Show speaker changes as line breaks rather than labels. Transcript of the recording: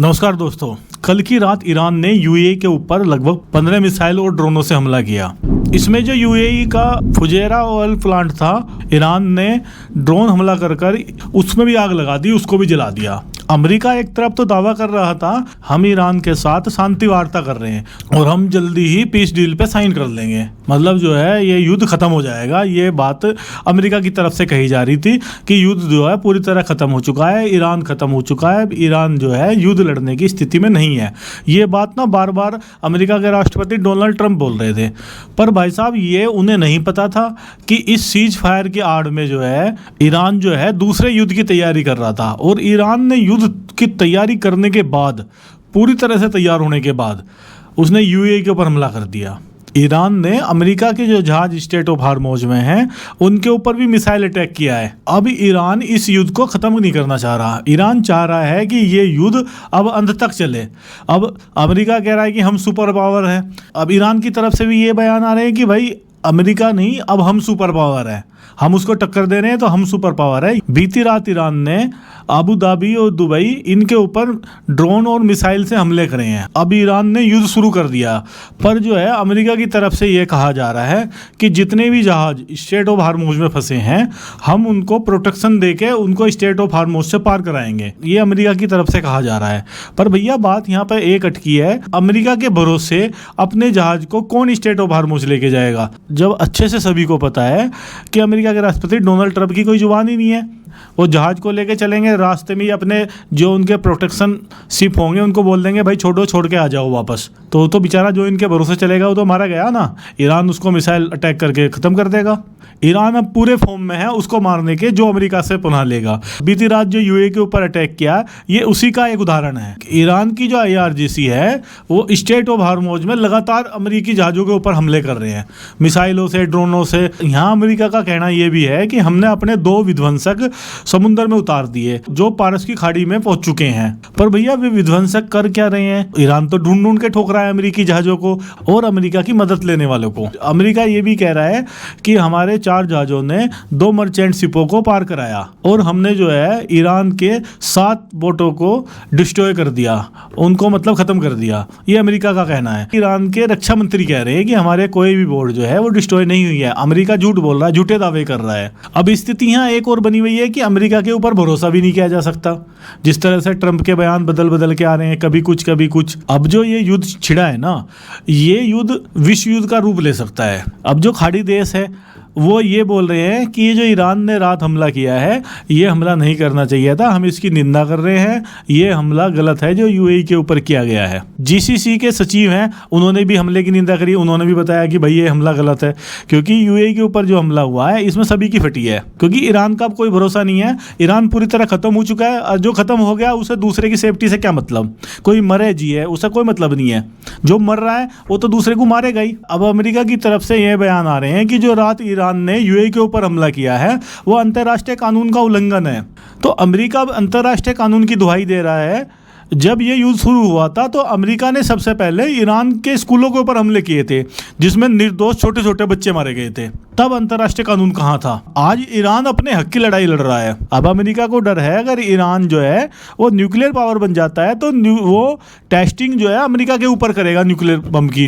नमस्कार दोस्तों, कल की रात ईरान ने यूएई के ऊपर लगभग 15 मिसाइल और ड्रोनों से हमला किया। इसमें जो यूएई का फुजैरा ऑयल प्लांट था, ईरान ने ड्रोन हमला कर उसमें भी आग लगा दी, उसको भी जला दिया। अमेरिका एक तरफ तो दावा कर रहा था हम ईरान के साथ शांति वार्ता कर रहे हैं और हम जल्दी ही पीस डील पे साइन कर लेंगे, मतलब जो है ये युद्ध खत्म हो जाएगा। ये बात अमेरिका की तरफ से कही जा रही थी कि युद्ध जो है पूरी तरह खत्म हो चुका है, ईरान खत्म हो चुका है, ईरान जो है युद्ध लड़ने की स्थिति में नहीं है। ये बात ना बार बार अमेरिका के राष्ट्रपति डोनाल्ड ट्रंप बोल रहे थे, पर भाई साहब ये उन्हें नहीं पता था कि इस सीज फायर की आड़ में जो है ईरान जो है दूसरे युद्ध की तैयारी कर रहा था। और ईरान ने युद्ध की तैयारी करने के बाद, पूरी तरह से तैयार होने के बाद, उसने यूएई के ऊपर हमला कर दिया। ईरान ने अमेरिका के जो जहाज स्टेट ऑफ हार्मोज में हैं उनके ऊपर भी मिसाइल अटैक किया है। अब ईरान इस युद्ध को ख़त्म नहीं करना चाह रहा। ईरान चाह रहा है कि ये युद्ध अब अंत तक चले। अब अमेरिका कह रहा है कि हम सुपर पावर है। अब ईरान की तरफ से भी ये बयान आ रहे हैं कि भाई अमेरिका नहीं, अब हम सुपर पावर है, हम उसको टक्कर दे रहे हैं तो हम सुपर पावर है। बीती रात ईरान ने अबू धाबी और दुबई इनके ऊपर ड्रोन और मिसाइल से हमले करे हैं। अब ईरान ने युद्ध शुरू कर दिया, पर जो है अमेरिका की तरफ से ये कहा जा रहा है कि जितने भी जहाज स्टेट ऑफ हार्मोज में फंसे हैं हम उनको प्रोटेक्शन देके उनको स्टेट ऑफ हार्मोज से पार कराएंगे। ये अमेरिका की तरफ से कहा जा रहा है। पर भैया बात यहाँ पर एक अटकी है, अमेरिका के भरोसे अपने जहाज को कौन स्टेट ऑफ हार्मोज लेके जाएगा, जब अच्छे से सभी को पता है कि अमेरिका के राष्ट्रपति डोनाल्ड ट्रंप की कोई जुबान ही नहीं है। वो जहाज को लेके चलेंगे, रास्ते में ही अपने जो उनके प्रोटेक्शन शिप होंगे उनको बोल देंगे भाई छोड़ के आ जाओ वापस। तो बेचारा जो इनके भरोसे चलेगा वो तो मारा गया ना। ईरान उसको मिसाइल अटैक करके ख़त्म कर देगा। ईरान अब पूरे फॉर्म में है उसको मारने के, जो अमेरिका से पुनः लेगा। बीती रात जो यूएई के ऊपर अटैक किया ये उसी का एक उदाहरण है। ईरान की जो IRGC है वो स्टेट ऑफ हार्मोज में लगातार अमेरिकी जहाज़ों के ऊपर हमले कर रहे हैं, मिसाइलों से, ड्रोनों से। यहाँ अमेरिका का कहना ये भी है कि हमने अपने 2 विध्वंसक समुद्र में उतार दिए जो पारस की खाड़ी में पहुंच चुके हैं। पर भैया वे विध्वंसक कर क्या रहे हैं? ईरान तो ढूंढ के ठोक रहा है अमेरिकी जहाज़ों को और अमेरिका की मदद लेने वालों को। अमेरिका ये भी कह रहा है कि हमारे 4 जहाज़ों ने 2 मर्चेंट शिपों को पार कराया और हमने जो है ईरान के 7 बोटों को डिस्ट्रॉय कर दिया, उनको मतलब खत्म कर दिया। ये अमेरिका का कहना है। ईरान के रक्षा मंत्री कह रहे हैं कि हमारे कोई भी बोट जो है वो डिस्ट्रॉय नहीं हुई है। अमेरिका झूठ बोल रहा है, झूठे दावे कर रहा है। अब स्थिति यहाँ एक और बनी हुई है कि अमेरिका के ऊपर भरोसा भी नहीं किया जा सकता। जिस तरह से ट्रंप के बयान बदल के आ रहे हैं, कभी कुछ कभी कुछ। अब जो ये युद्ध छिड़ा है ना, ये युद्ध विश्व युद्ध का रूप ले सकता है। अब जो खाड़ी देश है वो ये बोल रहे हैं कि ये जो ईरान ने रात हमला किया है ये हमला नहीं करना चाहिए था, हम इसकी निंदा कर रहे हैं, ये हमला गलत है जो यूएई के ऊपर किया गया है। GCC के सचिव हैं, उन्होंने भी हमले की निंदा करी। उन्होंने भी बताया कि भाई ये हमला गलत है क्योंकि यूएई के ऊपर जो हमला हुआ है इसमें सभी की फटी है, क्योंकि ईरान का अब कोई भरोसा नहीं है। ईरान पूरी तरह खत्म हो चुका है और जो खत्म हो गया उसे दूसरे की सेफ्टी से क्या मतलब। कोई मरे जिए उससे कोई मतलब नहीं है, जो मर रहा है वो तो दूसरे को मारेगा ही। अब अमेरिका की तरफ से ये बयान आ रहे हैं कि जो रात ईरान ने यूएई के ऊपर हमला किया है वो अंतर्राष्ट्रीय कानून का उल्लंघन है। तो अमेरिका अब अंतर्राष्ट्रीय कानून की दुहाई दे रहा है। जब ये युद्ध शुरू हुआ था तो अमेरिका ने सबसे पहले ईरान के स्कूलों के ऊपर हमले किए थे जिसमें निर्दोष छोटे छोटे बच्चे मारे गए थे। तब अंतर्राष्ट्रीय कानून कहाँ था? आज ईरान अपने हक की लड़ाई लड़ रहा है। अब अमेरिका को डर है अगर ईरान जो है वो न्यूक्लियर पावर बन जाता है तो वो टेस्टिंग जो है अमेरिका के ऊपर करेगा न्यूक्लियर बम की।